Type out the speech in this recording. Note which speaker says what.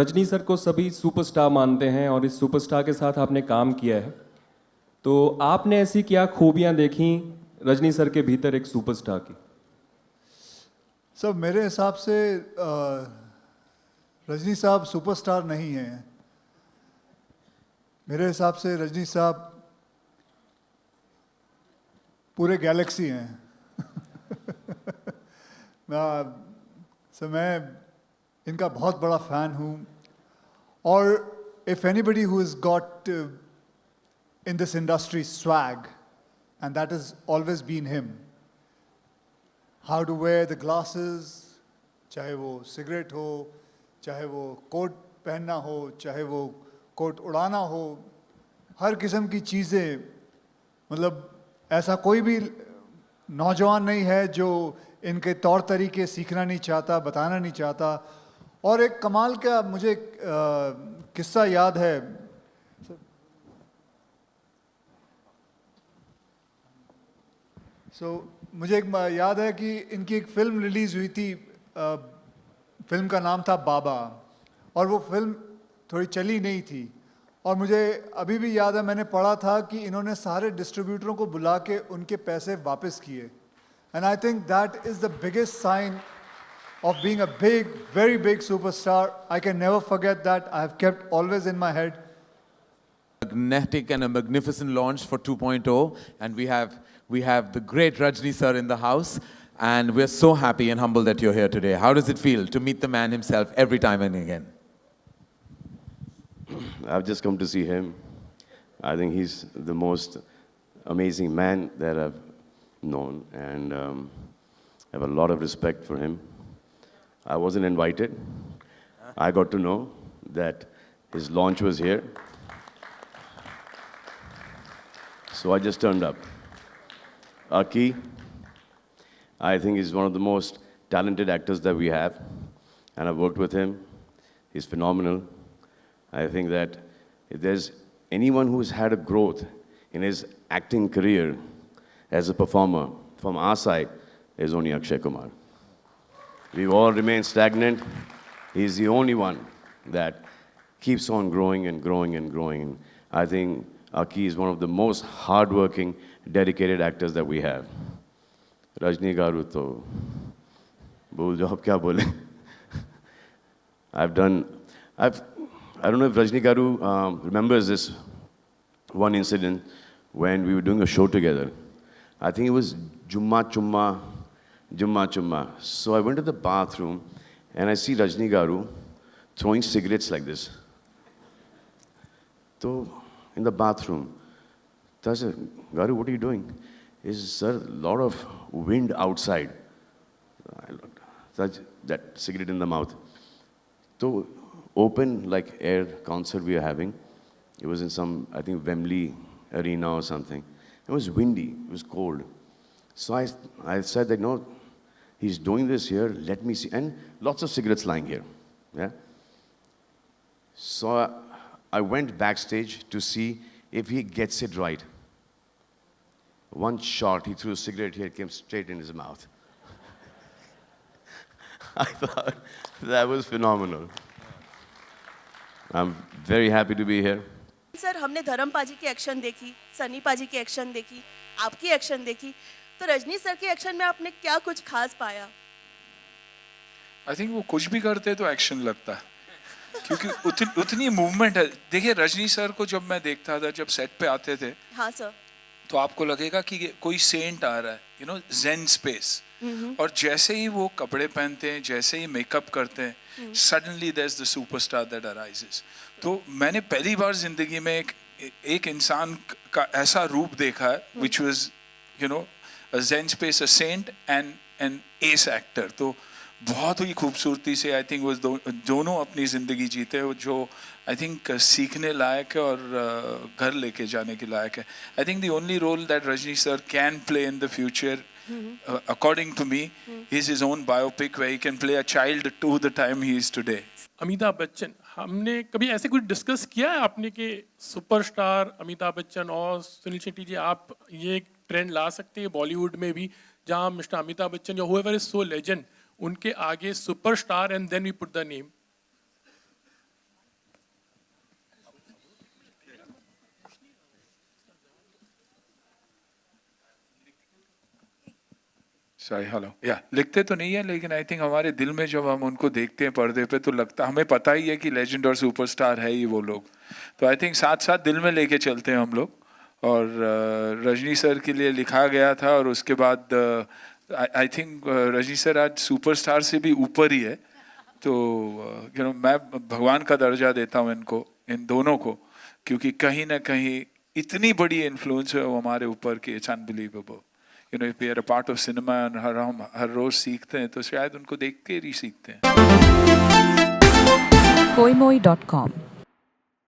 Speaker 1: Rajni sir को सभी superstar मानते हैं और इस सुपरस्टार के साथ आपने काम किया है, तो आपने ऐसी क्या खूबियां देखी रजनी सर के भीतर एक सुपरस्टार की?
Speaker 2: सब मेरे हिसाब से रजनी साहब सुपरस्टार नहीं हैं। मेरे हिसाब से रजनी साहब पूरे गैलेक्सी हैं। मैं इनका बहुत बड़ा फ़ैन हूँ और if anybody who is got in this industry swag and that is always been him, how to wear the glasses, चाहे वो सिगरेट हो, चाहे वो कोट पहनना हो, चाहे वो कोट उड़ाना हो, हर किस्म की चीज़ें, मतलब ऐसा कोई भी नौजवान नहीं है जो इनके तौर तरीके सीखना नहीं चाहता, बताना नहीं चाहता। और एक कमाल का मुझे किस्सा याद है। मुझे एक याद है कि इनकी एक फ़िल्म रिलीज़ हुई थी, फिल्म का नाम था बाबा, और वो फिल्म थोड़ी चली नहीं थी। और मुझे अभी भी याद है, मैंने पढ़ा था कि इन्होंने सारे डिस्ट्रीब्यूटरों को बुला के उनके पैसे वापस किए। And I think that is the biggest sign of being a big, very big superstar. I can never forget that. I have kept always in my head.
Speaker 3: Magnetic and a magnificent launch for 2.0, and we have the great Rajni sir in the house, and we're so happy and humble that you're here today. How does it feel to meet the man himself every time and again?
Speaker 4: I've just come to see him. I think he's the most amazing man that I've known, and I have a lot of respect for him. I wasn't invited. I got to know that his launch was here. So I just turned up. Aki, I think he's one of the most talented actors that we have, and I've worked with him. He's phenomenal. I think that if there's anyone who's had a growth in his acting career as a performer from our side, is only Akshay Kumar. We've all remained stagnant. He's the only one that keeps on growing and growing and growing. I think Aki is one of the most hardworking, dedicated actors that we have. Rajni Garu to bhul jo ab kya bole. I don't know if Rajni Garu remembers this one incident when we were doing a show together. I think it was Jumma Chumma. So I went to the bathroom and I see Rajni Garu throwing cigarettes like this. So in the bathroom, so I said, Garu, what are you doing? He said, sir, a lot of wind outside. That cigarette in the mouth. So open like air concert we were having. It was in some, I think, Wembley arena or something. It was windy, it was cold. So I said that, no, he's doing this here, let me see. And lots of cigarettes lying here. Yeah? So I went backstage to see if he gets it right. One shot, he threw a cigarette here, it came straight in his mouth. I thought that was phenomenal. I'm very happy to be here.
Speaker 5: Sir, हमने धर्म पाजी की action देखी, सनी पाजी की action देखी, आपकी action देखी, तो रजनी सर के एक्शन में आपने क्या कुछ खास पाया?
Speaker 6: आई थिंक वो कुछ भी करते तो एक्शन लगता है, क्योंकि उतनी मूवमेंट है। देखिए रजनी सर को जब मैं देखता था, जब सेट पे आते थे,
Speaker 5: हाँ सर,
Speaker 6: तो आपको लगेगा कि कोई सेंट आ रहा है, यू नो, ज़ेन स्पेस। और जैसे ही वो कपड़े पहनते हैं, जैसे ही मेकअप करते हैं, suddenly there is the superstar that arises. तो मैंने पहली बार जिंदगी में एक इंसान का ऐसा रूप देखा है, which was, you know, a zen space, a saint and an ace actor. तो बहुत ही खूबसूरती से आई थिंक वो दोनों अपनी ज़िंदगी जीते हो, जो आई थिंक सीखने लायक है और घर लेके जाने के लायक है। I think the only role that Rajni sir can play in the future, according to me, is his own biopic where he can play a child to the time he is today.
Speaker 7: Amitabh Bachchan, हमने कभी ऐसे कुछ discuss किया है आपने कि superstar Amitabh Bachchan और सुनील शेट्टी जी, आप ये एक ट्रेंड ला सकते हैं बॉलीवुड में भी, जहां मिस्टर अमिताभ बच्चन या हूएवर इज सो लेजेंड, उनके आगे superstar and then we put the name?
Speaker 6: Sorry hello या लिखते तो नहीं है, लेकिन आई थिंक हमारे दिल में जब हम उनको देखते हैं पर्दे पे तो लगता, हमें पता ही है कि लेजेंड और सुपरस्टार है ही वो लोग। तो आई थिंक साथ साथ दिल में लेके चलते हैं हम लोग। और रजनी सर के लिए लिखा गया था, और उसके बाद आई थिंक रजनी सर आज सुपरस्टार से भी ऊपर ही है। तो मैं भगवान का दर्जा देता हूँ इनको, इन दोनों को, क्योंकि कहीं ना कहीं इतनी बड़ी इन्फ्लुएंस है वो हमारे ऊपर कि it's unbelievable. If we are a part of cinema, हम हर रोज सीखते हैं, तो शायद उनको देख के ही सीखते हैं।
Speaker 8: koimoi.com